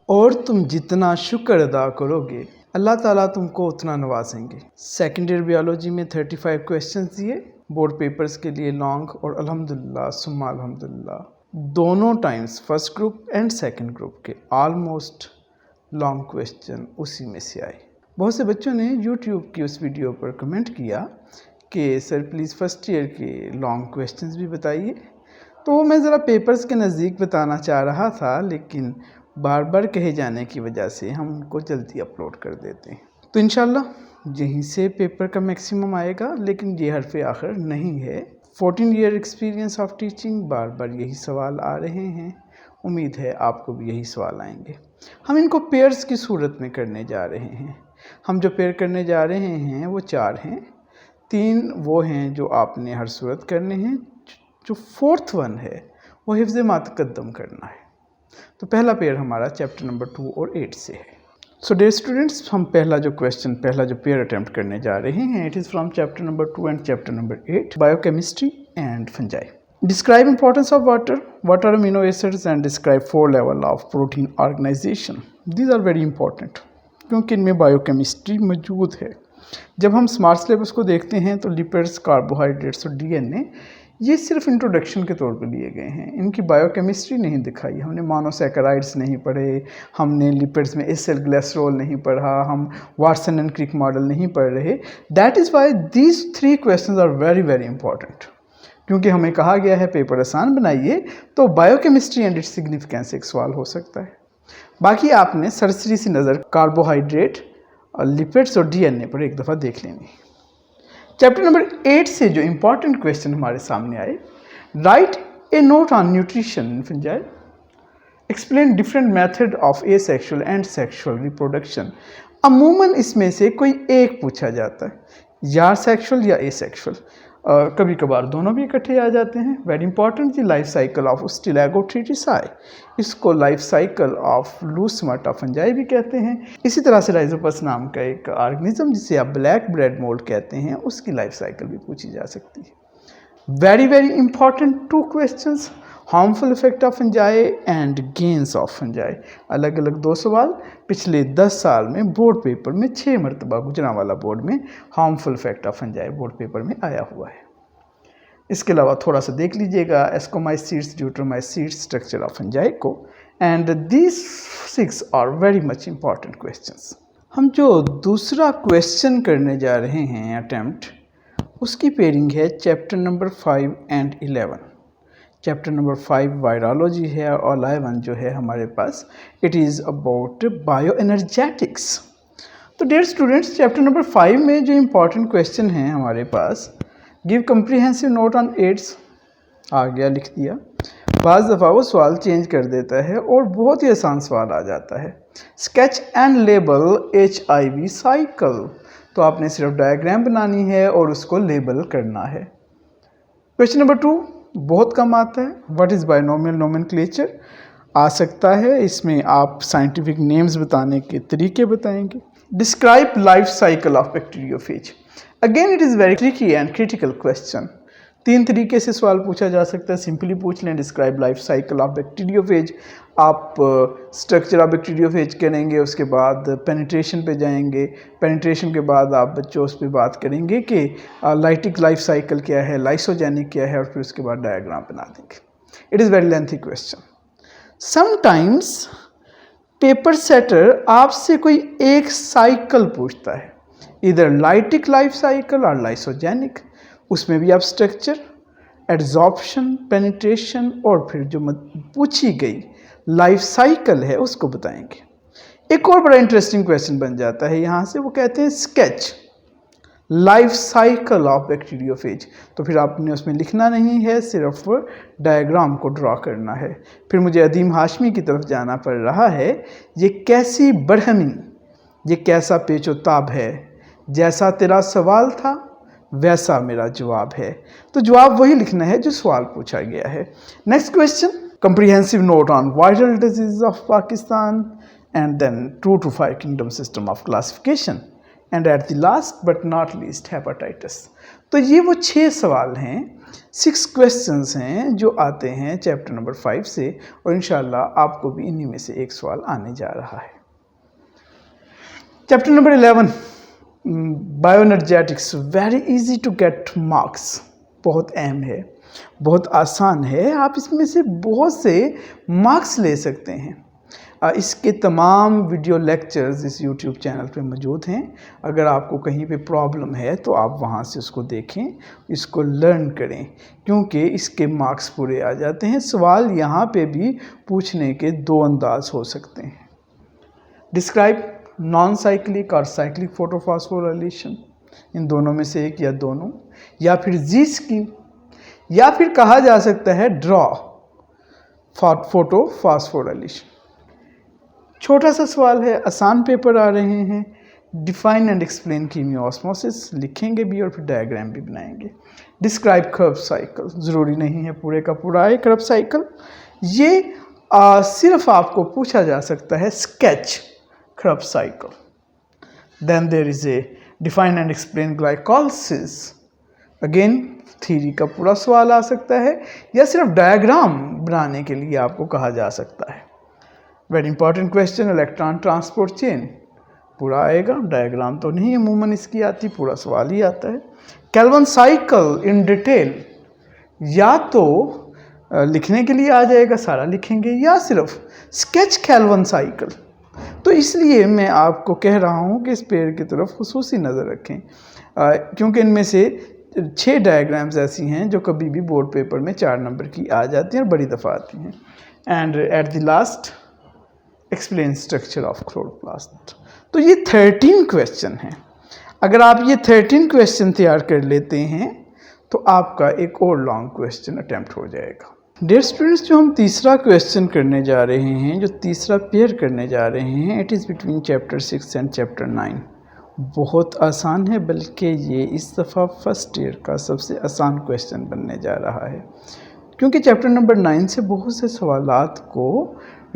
और तुम जितना शुक्र अदा करोगे अल्लाह ताला तुमको उतना नवाजेंगे। सेकेंड ईयर बायोलॉजी में 35 क्वेश्चंस दिए बोर्ड पेपर्स के लिए लॉन्ग, और अल्हम्दुलिल्लाह सुम्मा अल्हम्दुलिल्लाह दोनों times first group and second group के ऑलमोस्ट लॉन्ग क्वेश्चन उसी में से आए। बहुत से बच्चों ने यूट्यूब की उस वीडियो पर कमेंट किया कि सर प्लीज़ फर्स्ट ईयर के लॉन्ग क्वेश्चंस भी बताइए। तो मैं ज़रा पेपर्स के नज़दीक बताना चाह रहा था, लेकिन बार बार कहे जाने की वजह से हम उनको जल्दी अपलोड कर देते हैं। तो इंशाल्लाह यहीं से पेपर का मैक्सिमम आएगा, लेकिन ये हरफ आखिर नहीं है। 14 ईयर एक्सपीरियंस ऑफ टीचिंग, बार बार यही सवाल आ रहे हैं, उम्मीद है आपको भी यही सवाल आएंगे। हम इनको पेयर्स की सूरत में करने जा रहे हैं। हम जो पेयर करने जा रहे हैं वो 4 हैं। 3 वो हैं जो आपने हर सूरत करने हैं, जो 4th वन है वो हिफ्ज़ मातक़द्दम करना है। तो पहला पेयर हमारा चैप्टर नंबर 2 और 8 से है। सो डियर स्टूडेंट्स, हम पहला जो पेयर अटैम्प्ट करने जा रहे हैं, it is from chapter number 2 and chapter number 8, biochemistry and fungi. Describe importance of water, what are amino acids and describe 4 level of protein organisation. These are very important क्योंकि इनमें biochemistry मौजूद है। जब हम स्मार्ट सिलेबस को देखते हैं तो लिपिड्स, कार्बोहाइड्रेट्स और डीएनए ये सिर्फ इंट्रोडक्शन के तौर पर लिए गए हैं, इनकी बायोकेमिस्ट्री नहीं दिखाई। हमने मोनोसैकेराइड्स नहीं पढ़े, हमने लिपिड्स में एसिल ग्लिसरॉल नहीं पढ़ा, हम वाटसन एंड क्रिक मॉडल नहीं पढ़ रहे। That is why these 3 questions are very very important, क्योंकि हमें कहा गया है पेपर आसान बनाइए, तो बायोकेमिस्ट्री एंड इट्स सिग्निफिकेंस एक सवाल हो सकता है। बाकी आपने सरसरी सी नज़र कार्बोहाइड्रेट और लिपिड्स और डीएनए पर एक दफ़ा देख लेनी। चैप्टर नंबर 8 से जो इम्पॉर्टेंट क्वेश्चन हमारे सामने आए, right a note on nutrition in fungi, explain different method of asexual and sexual reproduction. अमूमन इसमें से कोई एक पूछा जाता है, या सेक्सुअल या एसेक्सुअल, कभी कभार दोनों भी इकट्ठे आ जाते हैं। वेरी इंपॉर्टेंट जी, लाइफ साइकिल ऑफ स्टिलैगोट्रिटिसाई, इसको लाइफ साइकिल ऑफ लूसमाटा फंजाई भी कहते हैं। इसी तरह से राइजोपस नाम का एक ऑर्गेनिज्म जिसे आप ब्लैक ब्रेड मोल्ड कहते हैं, उसकी लाइफ साइकिल भी पूछी जा सकती है। Very very important 2 questions, harmful effect of fungi and gains of fungi. अलग अलग 2 सवाल पिछले 10 साल में बोर्ड पेपर में 6 मरतबा गुजरांवाला बोर्ड में harmful effect of fungi board paper में आया हुआ है। इसके अलावा थोड़ा सा देख लीजिएगा ascomycetes, deuteromycetes, structure of fungi को, and these 6 are very much important questions. हम जो दूसरा क्वेश्चन करने जा रहे हैं अटेम्प्ट, उसकी पेयरिंग है chapter number 5 and 11। Chapter number 5 virology है और 11 जो है हमारे पास it is about bioenergetics. तो डियर स्टूडेंट्स, चैप्टर नंबर 5 में जो इम्पॉर्टेंट क्वेश्चन हैं हमारे पास, give comprehensive note on AIDS, आ गया लिख दिया। बाज़ दफ़ा वो सवाल चेंज कर देता है और बहुत ही आसान सवाल आ जाता है। Sketch and label HIV cycle, तो आपने सिर्फ डायग्राम बनानी है और उसको लेबल करना है। क्वेश्चन नंबर 2 बहुत कम आता है, व्हाट इज़ बायनोमियल नोमेनक्लेचर, आ सकता है, इसमें आप साइंटिफिक नेम्स बताने के तरीके बताएंगे। Describe life cycle of bacteriophage, again it is very tricky and critical question. 3 तरीके से सवाल पूछा जा सकता है, सिंपली पूछ लें describe life cycle of bacteriophage, आप स्ट्रक्चर ऑफ बैक्टीरियोफेज करेंगे, उसके बाद पेनिट्रेशन पे जाएंगे, पेनिट्रेशन के बाद आप बच्चों उस पर बात करेंगे कि लाइटिक लाइफ साइकिल क्या है, लाइसोजेनिक क्या है, और फिर उसके बाद डायग्राम बना देंगे। It is very lengthy question. Sometimes paper setter आपसे कोई एक साइकिल पूछता है, इधर लाइटिक लाइफ साइकिल और लाइसोजेनिक, उसमें भी आप स्ट्रक्चर, एड्जॉर्प्शन, पेनिट्रेशन और फिर जो पूछी गई लाइफ साइकिल है उसको बताएंगे। एक और बड़ा इंटरेस्टिंग क्वेश्चन बन जाता है यहाँ से, वो कहते हैं sketch life cycle of bacteriophage, तो फिर आपने उसमें लिखना नहीं है, सिर्फ डायग्राम को ड्रॉ करना है। फिर मुझे अदीम हाशमी की तरफ जाना पड़ रहा है, ये कैसी बढ़हमी, ये कैसा पेचोताब है, जैसा तेरा सवाल था वैसा मेरा जवाब है। तो जवाब वही लिखना है जो सवाल पूछा गया है। Next question, comprehensive note on viral diseases of Pakistan, and then 2 to 5 kingdom system of classification, and at the last but not least hepatitis। तो ये वो 6 सवाल हैं 6 क्वेश्चंस हैं जो आते हैं चैप्टर नंबर 5 से, और इंशाल्लाह आपको भी इन्हीं में से एक सवाल आने जा रहा है। Chapter number 11 bioenergetics, very easy to get marks, बहुत अहम है, बहुत आसान है, आप इसमें से बहुत से मार्क्स ले सकते हैं। इसके तमाम वीडियो लेक्चर्स इस यूट्यूब चैनल पे मौजूद हैं। अगर आपको कहीं पे प्रॉब्लम है तो आप वहाँ से उसको देखें, इसको लर्न करें, क्योंकि इसके मार्क्स पूरे आ जाते हैं। सवाल यहाँ पे भी पूछने के 2 अंदाज हो सकते हैं। डिस्क्राइब नॉन साइक्लिक और साइक्लिक फोटोफॉस्फोराइलेशन, इन दोनों में से एक या दोनों, या फिर जी स्कीम, या फिर कहा जा सकता है ड्रॉ फोटोफॉस्फोराइलेशन। छोटा सा सवाल है, आसान पेपर आ रहे हैं। डिफाइन एंड एक्सप्लेन कीमियोस्मोसिस, लिखेंगे भी और फिर डायग्राम भी बनाएंगे। डिस्क्राइब कर्व साइकिल, ज़रूरी नहीं है पूरे का पूरा है कर्व साइकिल, ये सिर्फ आपको पूछा जा सकता है sketch Krebs cycle. Then there is a define and explain glycolysis, again theory का पूरा सवाल आ सकता है, या सिर्फ डायग्राम बनाने के लिए आपको कहा जा सकता है। Very important question, electron transport chain, पूरा आएगा, डायग्राम तो नहीं अमूमन इसकी आती, पूरा सवाल ही आता है। केल्विन साइकिल इन डिटेल, या तो लिखने के लिए आ जाएगा, सारा लिखेंगे, या सिर्फ स्केच केल्विन साइकिल। तो इसलिए मैं आपको कह रहा हूँ कि इस पेड़ की तरफ खुसूसी नज़र रखें, क्योंकि इनमें से 6 डायग्राम्स ऐसी हैं जो कभी भी बोर्ड पेपर में 4 नंबर की आ जाती हैं और बड़ी दफ़ा आती हैं। And at the last explain structure of chloroplast. तो ये 13 क्वेश्चन हैं। अगर आप ये 13 क्वेश्चन तैयार कर लेते हैं तो आपका एक और लॉन्ग क्वेश्चन अटेम्प्ट हो जाएगा। डियर स्टूडेंट्स, जो हम तीसरा क्वेश्चन करने जा रहे हैं, जो तीसरा पेयर करने जा रहे हैं, it is between chapter 6 and chapter 9। बहुत आसान है, बल्कि ये इस दफ़ा फर्स्ट ईयर का सबसे आसान क्वेश्चन बनने जा रहा है, क्योंकि चैप्टर नंबर 9 से बहुत से सवालात को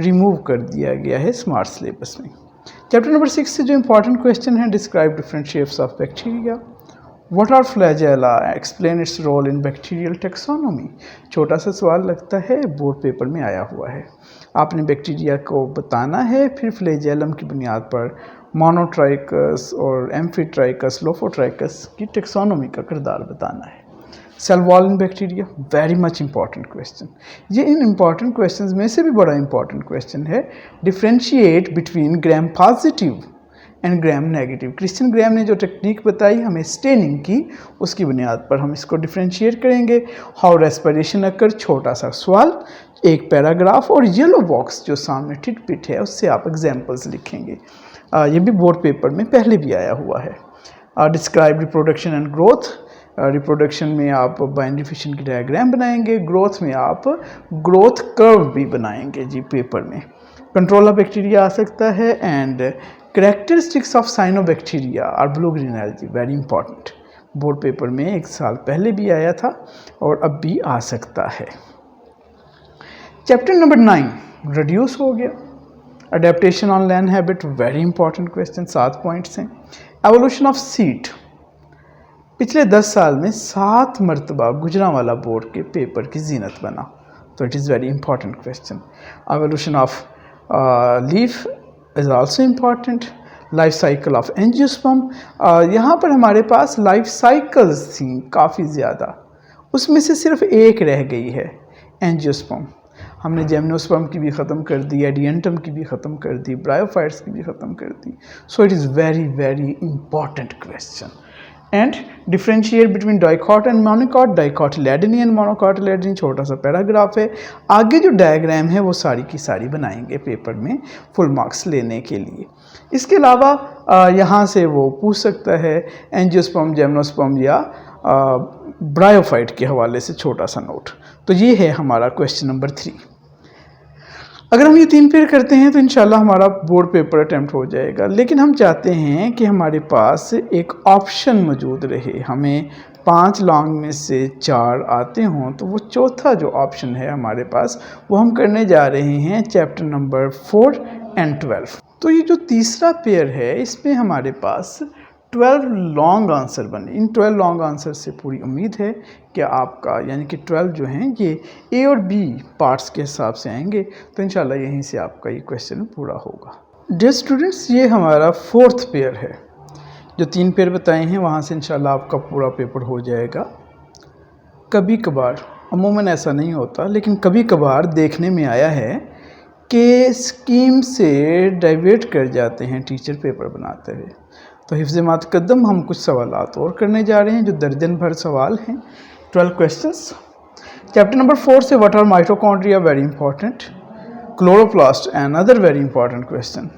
रिमूव कर दिया गया है स्मार्ट सिलेबस में। चैप्टर नंबर 6 से जो इंपॉर्टेंट क्वेश्चन है, describe different shapes of bacteria, what are flagella, explain its role in bacterial taxonomy. छोटा सा सवाल लगता है, बोर्ड पेपर में आया हुआ है। आपने बैक्टीरिया को बताना है, फिर फ्लैजेलम की बुनियाद पर मोनोट्राइकस और एम्फीट्राइकस, लोफोट्राइकस की टेक्सोनोमी का किरदार बताना है। Cell wall in bacteria, very much important question. ये इन इंपॉर्टेंट क्वेश्चंस में से भी बड़ा इंपॉर्टेंट क्वेश्चन है। Differentiate between gram positive and gram negative. Christian Gram ने जो टेक्निक बताई हमें स्टेनिंग की, उसकी बुनियाद पर हम इसको डिफ्रेंशिएट करेंगे। हाउ रेस्पिरेशन अकर, छोटा सा सवाल, एक पैराग्राफ, और येलो बॉक्स जो सामने टिट पिट है उससे आप एग्जाम्पल्स लिखेंगे। ये भी बोर्ड पेपर में पहले भी आया हुआ है। Describe reproduction and growth, reproduction में आप बाइनरी फिशन की डायग्राम बनाएंगे, ग्रोथ में आप ग्रोथ कर्व भी बनाएंगे जी पेपर में। कंट्रोल ऑफ बैक्टीरिया आ सकता है, एंड कैरेक्टरिस्टिक्स ऑफ साइनोबैक्टीरिया और blue green algae, very important, board paper में 1 साल पहले भी आया था और अब भी आ सकता है। चैप्टर नंबर 9 रिड्यूस हो गया। Adaptation on land habit, very important question, 7 points हैं। एवोल्यूशन ऑफ सीड, पिछले 10 साल में 7 मरतबा गुजरांवाला बोर्ड के पेपर की जीनत बना, तो it is very important question. Evolution of leaf is also important. Life cycle of angiosperm, यहाँ पर हमारे पास लाइफ साइकिल्स थी काफ़ी ज़्यादा, उसमें से सिर्फ एक रह गई है एंजियोस्पर्म। हमने जिम्नोस्पर्म की भी ख़त्म कर दी, एडियंटम की भी ख़त्म कर दी, ब्रायोफाइट्स की भी ख़त्म कर दी। So it is very very important question. And differentiate between dicot and monocot, dicotyledonae and monocotyledonae, छोटा सा पैराग्राफ है। आगे जो डायग्राम है वो सारी की सारी बनाएंगे पेपर में फुल मार्क्स लेने के लिए। इसके अलावा यहाँ से वो पूछ सकता है एंजियोस्पर्म, जिम्नोस्पर्म या ब्रायोफाइट के हवाले से छोटा सा नोट। तो ये है हमारा क्वेश्चन नंबर 3। अगर हम ये 3 पेयर करते हैं तो इंशाल्लाह हमारा बोर्ड पेपर अटैम्प्ट हो जाएगा, लेकिन हम चाहते हैं कि हमारे पास एक ऑप्शन मौजूद रहे। हमें 5 लॉन्ग में से 4 आते हों, तो वो चौथा जो ऑप्शन है हमारे पास वो हम करने जा रहे हैं चैप्टर नंबर 4 एंड 12। तो ये जो तीसरा पेयर है इसमें हमारे पास 12 लॉन्ग आंसर बने। इन 12 लॉन्ग आंसर से पूरी उम्मीद है कि आपका यानी कि 12 जो हैं ये ए और बी पार्ट्स के हिसाब से आएंगे, तो इंशाल्लाह यहीं से आपका ये क्वेश्चन पूरा होगा। डियर स्टूडेंट्स, ये हमारा 4th पेयर है। जो 3 पेयर बताए हैं वहाँ से इंशाल्लाह आपका पूरा पेपर हो जाएगा। कभी कभार, अमूमन ऐसा नहीं होता, लेकिन कभी कभार देखने में आया है कि स्कीम से डाइवर्ट कर जाते हैं टीचर पेपर बनाते हुए। तो हिफ्ज़ मुक़द्दम हम कुछ सवालात और करने जा रहे हैं जो दर्जन भर सवाल हैं, 12 क्वेश्चंस। चैप्टर नंबर 4 से what are mitochondria, very important. Chloroplast and other very important question.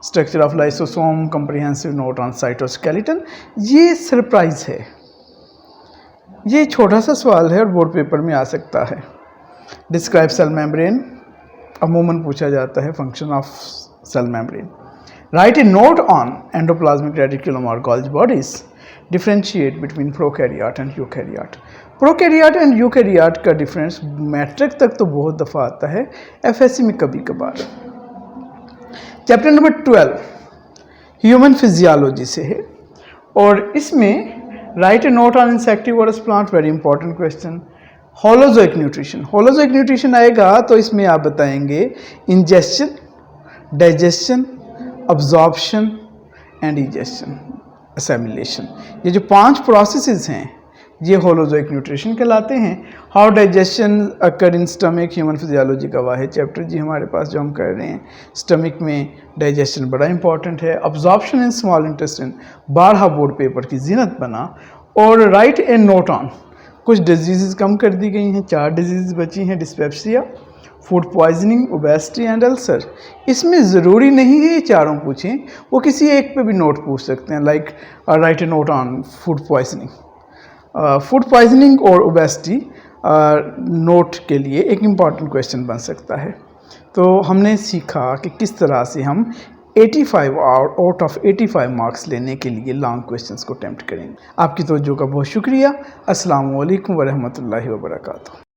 Structure of lysosome, comprehensive note on cytoskeleton. ये सरप्राइज है, ये छोटा सा सवाल है और बोर्ड पेपर में आ सकता है। डिस्क्राइब सेल मेम्ब्रेन, अमूमन पूछा जाता है function of cell membrane. Write a note on endoplasmic reticulum और Golgi bodies. Differentiate between prokaryote and eukaryote. Prokaryote and eukaryote का डिफरेंस मैट्रिक तक तो बहुत दफ़ा आता है, एफएससी में कभी कभार। चैप्टर नंबर 12 ह्यूमन फिजियोलॉजी से है और इसमें right a note on insectivorous plant, very important question. Holozoic nutrition, holozoic nutrition आएगा तो इसमें आप बताएंगे इंजेस्शन, डाइजेशन, अब्जॉर्प्शन एंड इजेशन, असेमिलेशन। ये जो 5 प्रोसेसेस हैं ये होलोजोइक न्यूट्रिशन कहलाते हैं। How digestion occur in stomach, human physiology का वाहिद चैप्टर जी हमारे पास जो हम कर रहे हैं। स्टमक में डाइजेशन बड़ा इंपॉर्टेंट है। Absorption in small intestine 12 board paper की जीनत बना। और राइट ए नोट ऑन, कुछ डिजीज़ कम कर दी गई हैं, 4 डिजीज़ बची हैं, dyspepsia, food poisoning, obesity and ulcer. इसमें ज़रूरी नहीं है ये चारों पूछें, वो किसी एक पे भी नोट पूछ सकते हैं, like right a note on food poisoning. Food poisoning और ओबेसिटी नोट के लिए एक इम्पॉर्टेंट क्वेश्चन बन सकता है। तो हमने सीखा कि किस तरह से हम 85 आउट ऑफ 85 मार्क्स लेने के लिए लॉन्ग क्वेश्चंस को अटेम्प्ट करेंगे। आपकी तवज्जो का बहुत शुक्रिया। अस्सलाम वालेकुम व रहमतुल्लाहि व बरकातुहू।